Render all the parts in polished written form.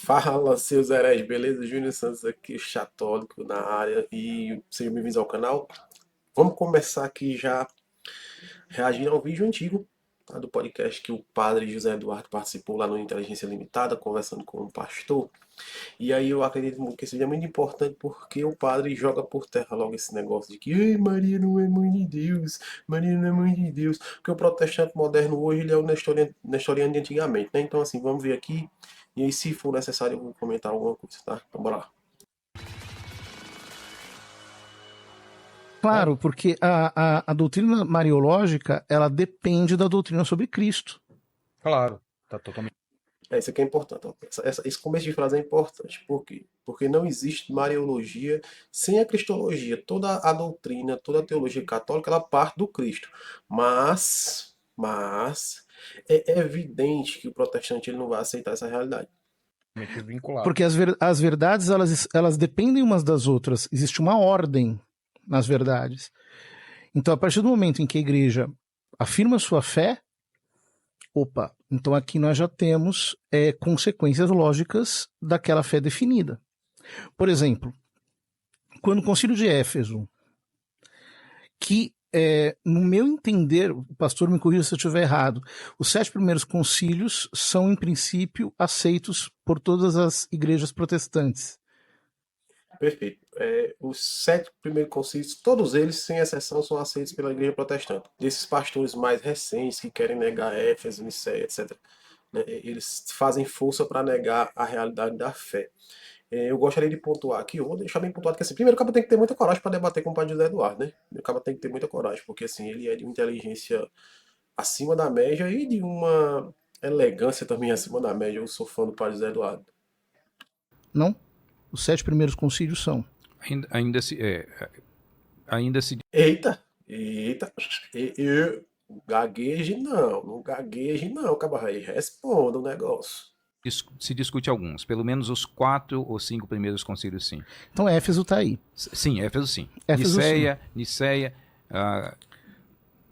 Fala, seus heréis, beleza? Júnior Santos aqui, católico na área e sejam bem-vindos ao canal. Vamos começar aqui já reagindo ao vídeo antigo, tá, do podcast que o padre José Eduardo participou lá no Inteligência Limitada, conversando com o pastor. E aí eu acredito que esse vídeo é muito importante porque o padre joga por terra logo esse negócio de que "Ei, Maria não é mãe de Deus, Maria não é mãe de Deus", porque o protestante moderno hoje ele é o nestoriano de antigamente, né? Então assim, vamos ver aqui, e aí se for necessário eu vou comentar alguma coisa, tá? Então bora lá. Claro, porque a doutrina mariológica, ela depende da doutrina sobre Cristo. Claro, tá totalmente. Isso aqui é importante. Ó. Esse começo de frase é importante. Por quê? Porque não existe mariologia sem a cristologia. Toda a doutrina, toda a teologia católica, ela parte do Cristo. Mas é evidente que o protestante ele não vai aceitar essa realidade. Vinculado. Porque as verdades, elas dependem umas das outras. Existe uma ordem nas verdades. Então, a partir do momento em que a igreja afirma sua fé, então aqui nós já temos consequências lógicas daquela fé definida. Por exemplo, quando o Concílio de Éfeso, que no meu entender, o pastor me corrija se eu estiver errado, os 7 primeiros concílios são, em princípio, aceitos por todas as igrejas protestantes. Perfeito. Os 7 primeiros concílios, todos eles, sem exceção, são aceitos pela igreja protestante. Desses pastores mais recentes que querem negar Éfeso, Nicéia, etc., né, eles fazem força para negar a realidade da fé. Eu gostaria de pontuar aqui, eu vou deixar bem pontuado que assim, primeiro o cara tem que ter muita coragem para debater com o padre José Eduardo, né? O cara tem que ter muita coragem, porque assim, ele é de uma inteligência acima da média e de uma elegância também acima da média. Eu sou fã do padre José Eduardo. Não? Os 7 primeiros concílios são. Ainda se. Eita! Gagueje não gagueje não, cabarra, responda o negócio. Se discute alguns, pelo menos os 4 ou 5 primeiros concílios, sim. Então Éfeso está aí. Sim, Éfeso sim. Éfeso,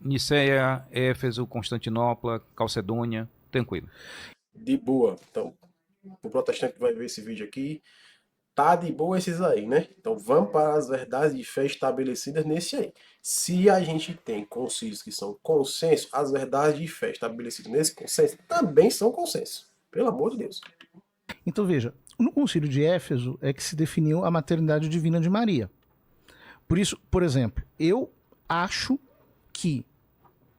Nicéia, Éfeso, Constantinopla, Calcedônia, tranquilo. De boa. Então, o protestante que vai ver esse vídeo aqui, tá de boa esses aí, né? Então vamos para as verdades de fé estabelecidas nesse aí. Se a gente tem concílios que são consenso, as verdades de fé estabelecidas nesse consenso também são consenso. Pelo amor de Deus. Então veja, no concílio de Éfeso é que se definiu a maternidade divina de Maria. Por isso, por exemplo, eu acho que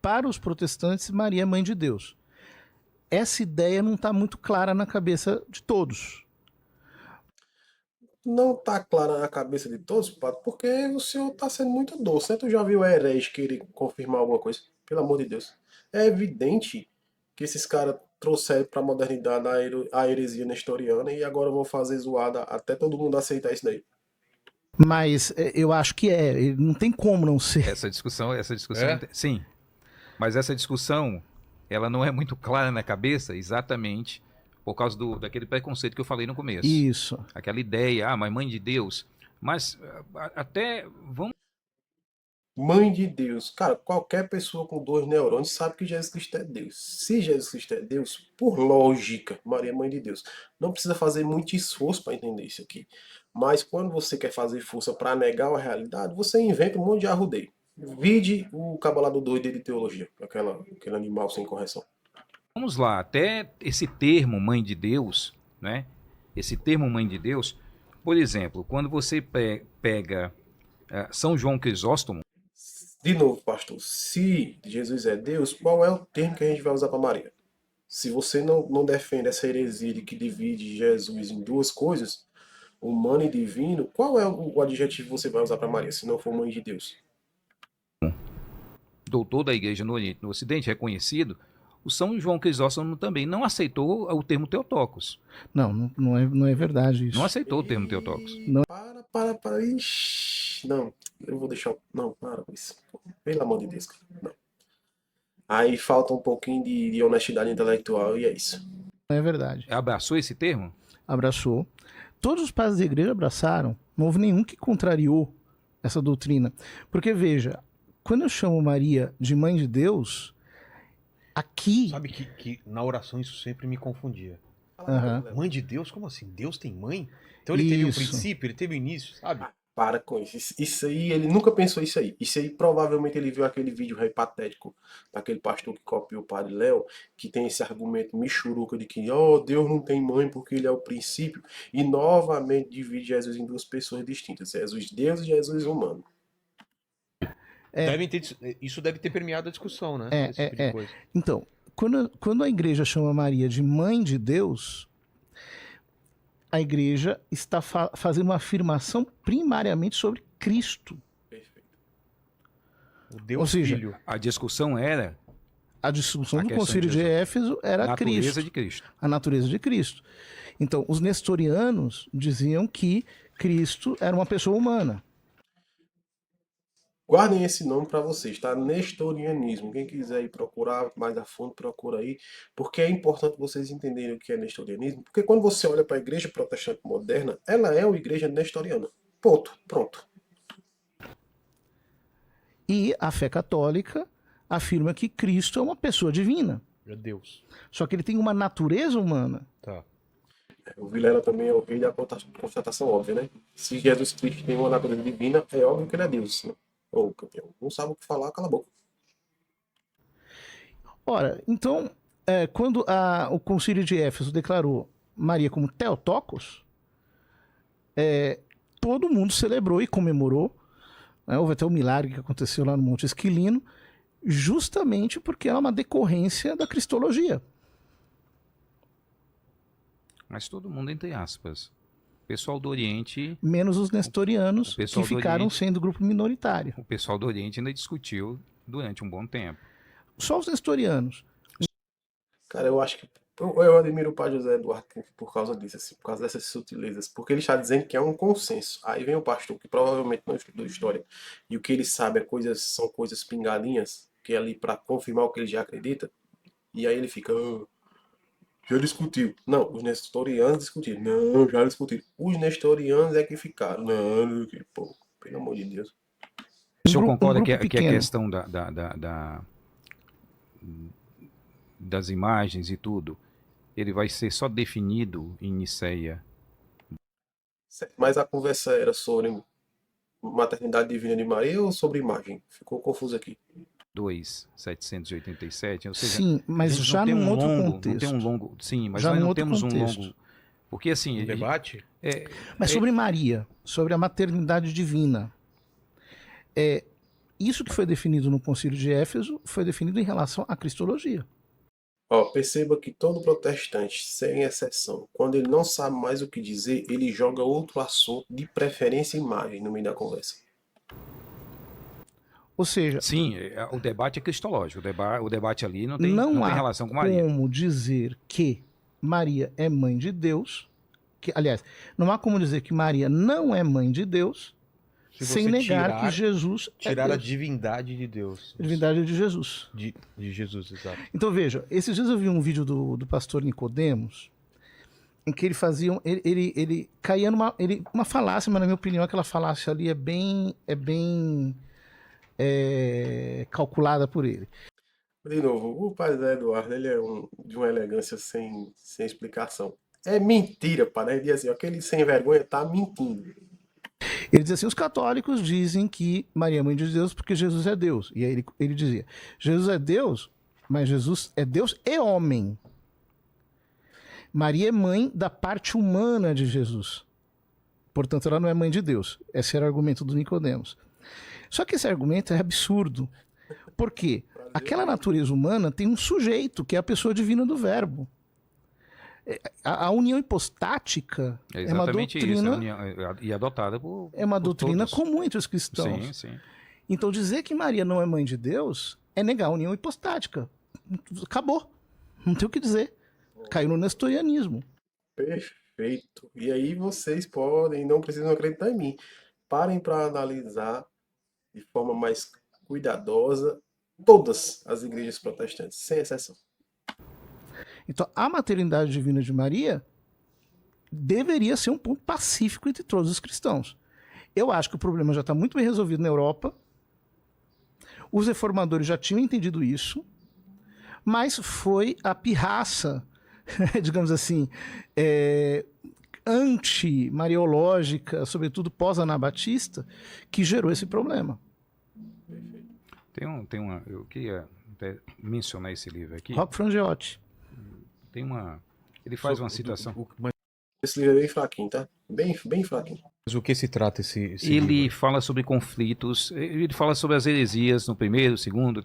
para os protestantes Maria é mãe de Deus. Essa ideia não está muito clara na cabeça de todos. Não tá clara na cabeça de todos, Pato, porque o senhor tá sendo muito doce, né? Tu já viu a herege querer confirmar alguma coisa? Pelo amor de Deus. É evidente que esses caras trouxeram pra modernidade a heresia nestoriana e agora vão fazer zoada até todo mundo aceitar isso daí. Mas eu acho que não tem como não ser. Essa discussão, sim. Mas essa discussão, ela não é muito clara na cabeça, exatamente por causa daquele preconceito que eu falei no começo. Isso. Aquela ideia, mas mãe de Deus. Mas até vamos. Mãe de Deus. Cara, qualquer pessoa com 2 neurônios sabe que Jesus Cristo é Deus. Se Jesus Cristo é Deus, por lógica, Maria é mãe de Deus. Não precisa fazer muito esforço para entender isso aqui. Mas quando você quer fazer força para negar a realidade, você inventa um monte de arrudeio. Vide o cabalado doido de teologia, aquele animal sem correção. Vamos lá, até esse termo mãe de Deus, né? Esse termo mãe de Deus, por exemplo, quando você pega São João Crisóstomo. De novo, pastor, se Jesus é Deus, qual é o termo que a gente vai usar para Maria? Se você não defende essa heresia de que divide Jesus em 2 coisas, humano e divino, qual é o adjetivo que você vai usar para Maria, se não for mãe de Deus? Doutor da igreja no Oriente, no Ocidente, reconhecido, o São João Crisóstomo também não aceitou o termo Theotokos. Não é verdade isso. Não aceitou o termo Theotokos. Não. Para. Ixi, não, eu vou deixar. Não, para com isso. Pelo amor de Deus, cara. Não. Aí falta um pouquinho de honestidade intelectual e é isso. Não é verdade. Abraçou esse termo? Abraçou. Todos os padres da igreja abraçaram. Não houve nenhum que contrariou essa doutrina. Porque, veja, quando eu chamo Maria de mãe de Deus, aqui... Sabe que na oração isso sempre me confundia. Aham. Mãe de Deus? Como assim? Deus tem mãe? Então ele teve um Isso. princípio, ele teve um início, sabe? Para com isso. Isso aí, ele nunca pensou isso aí. Isso aí, provavelmente, ele viu aquele vídeo patético daquele pastor que copiou o Padre Léo, que tem esse argumento michuruca de que, Deus não tem mãe porque ele é o princípio, e novamente divide Jesus em duas pessoas distintas. Jesus Deus e Jesus humano. Isso deve ter permeado a discussão, né? Esse tipo de coisa. Então, quando a igreja chama Maria de mãe de Deus, a igreja está fazendo uma afirmação primariamente sobre Cristo. Perfeito. O Deus Ou seja, Filho. A discussão era A discussão A do questão Concílio de de Jesus. Éfeso era a natureza Cristo, de Cristo. a natureza de Cristo. Então, os nestorianos diziam que Cristo era uma pessoa humana. Guardem esse nome para vocês, tá? Nestorianismo. Quem quiser ir procurar mais a fundo, procura aí, porque é importante vocês entenderem o que é nestorianismo, porque quando você olha para a igreja protestante moderna, ela é uma igreja nestoriana. Ponto. Pronto. E a fé católica afirma que Cristo é uma pessoa divina. Meu Deus. Só que ele tem uma natureza humana. Tá. O Vilela também é o rei da constatação óbvia, né? Se Jesus Cristo tem uma natureza divina, é óbvio que ele é Deus, né? Ô, campeão, não sabe o que falar, cala a boca. Ora, então, quando o Concílio de Éfeso declarou Maria como Theotokos, todo mundo celebrou e comemorou. Né? Houve até um milagre que aconteceu lá no Monte Esquilino, justamente porque é uma decorrência da cristologia. Mas todo mundo, entre aspas. O pessoal do Oriente, Menos os nestorianos, O pessoal que do ficaram Oriente. sendo grupo minoritário. o pessoal do Oriente ainda discutiu durante um bom tempo. Só os nestorianos. Cara, eu acho que. Eu admiro o Padre José Eduardo por causa disso, assim, por causa dessas sutilezas. Porque ele está dizendo que é um consenso. Aí vem o pastor, que provavelmente não estudou história, e o que ele sabe são coisas pingalinhas, que é ali para confirmar o que ele já acredita. E aí ele fica. Já discutiu. Não, os nestorianos discutiram. Não, já discutiram. Os nestorianos é que ficaram. Não, que pô, pelo amor de Deus. O senhor grupo concorda que a pequeno. questão das imagens e tudo, ele vai ser só definido em Niceia? Mas a conversa era sobre maternidade divina de Maria ou sobre imagem? Ficou confuso aqui. 2.787, ou seja, Sim, mas a gente já não tem num um outro longo, contexto. Não tem um longo, sim, mas Já nós num não outro temos contexto. um longo, porque assim, Um debate? Mas sobre Maria, sobre a maternidade divina. Isso que foi definido no Concílio de Éfeso foi definido em relação à cristologia. Ó, perceba que todo protestante, sem exceção, quando ele não sabe mais o que dizer, ele joga outro assunto, de preferência imagem, no meio da conversa. Ou seja, sim, o debate é cristológico, o debate ali não tem não há relação com Maria. como dizer que Maria é mãe de Deus, aliás, não há como dizer que Maria não é mãe de Deus, Se sem você negar que Jesus tirar é a Deus. divindade de Deus. A divindade de Jesus. De Jesus, exato. Então veja, esses dias eu vi um vídeo do pastor Nicodemos, em que ele fazia, ele caía uma falácia, mas na minha opinião aquela falácia ali é bem calculada por ele. De novo, o Padre Zé Eduardo, ele é de uma elegância sem explicação. É mentira, para ele dizer assim, aquele sem vergonha tá mentindo. Ele diz assim, os católicos dizem que Maria é mãe de Deus porque Jesus é Deus. E aí ele dizia, Jesus é Deus, mas Jesus é Deus e homem. Maria é mãe da parte humana de Jesus. Portanto, ela não é mãe de Deus. Esse era o argumento do Nicodemos. Só que esse argumento é absurdo. Por quê? Aquela natureza humana tem um sujeito, que é a pessoa divina do verbo. A união hipostática é uma doutrina, e adotada por é uma por doutrina todos. comum entre os cristãos. Sim, sim. Então dizer que Maria não é mãe de Deus é negar a união hipostática. Acabou. Não tem o que dizer. Caiu no nestorianismo. Perfeito. E aí vocês podem, não precisam acreditar em mim. Parem para analisar de forma mais cuidadosa todas as igrejas protestantes, sem exceção. Então a maternidade divina de Maria deveria ser um ponto pacífico entre todos os cristãos. Eu acho que o problema já está muito bem resolvido na Europa. Os reformadores já tinham entendido isso, mas foi a pirraça digamos assim, anti-mariológica, sobretudo pós-anabatista, que gerou esse problema. Eu queria até mencionar esse livro aqui. Rocco Frangiotti. Ele faz uma citação. Esse livro é bem fraquinho, tá? Bem fraquinho. Mas o que se trata esse Ele livro? fala sobre conflitos, ele fala sobre as heresias no primeiro, segundo,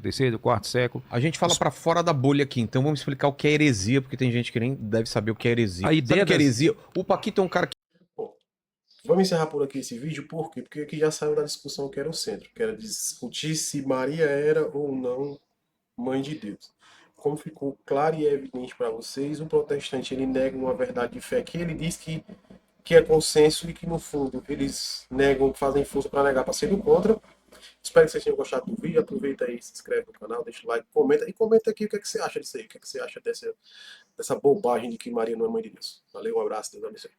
terceiro, quarto século. A gente fala pra fora da bolha aqui, então vamos explicar o que é heresia, porque tem gente que nem deve saber o que é heresia. A ideia Sabe o que é heresia? O Paquito é um cara que... Bom, vamos encerrar por aqui esse vídeo, por quê? Porque aqui já saiu da discussão que era o centro, que era discutir se Maria era ou não mãe de Deus. Como ficou claro e evidente para vocês, o protestante ele nega uma verdade de fé que ele diz que é consenso e que no fundo eles negam, fazem força para negar, para ser do contra. Espero que vocês tenham gostado do vídeo. Aproveita aí, se inscreve no canal, deixa o like, comenta. E comenta aqui o que é que você acha disso aí. O que é que você acha dessa bobagem de que Maria não é mãe de Deus. Valeu, um abraço, Deus abençoe.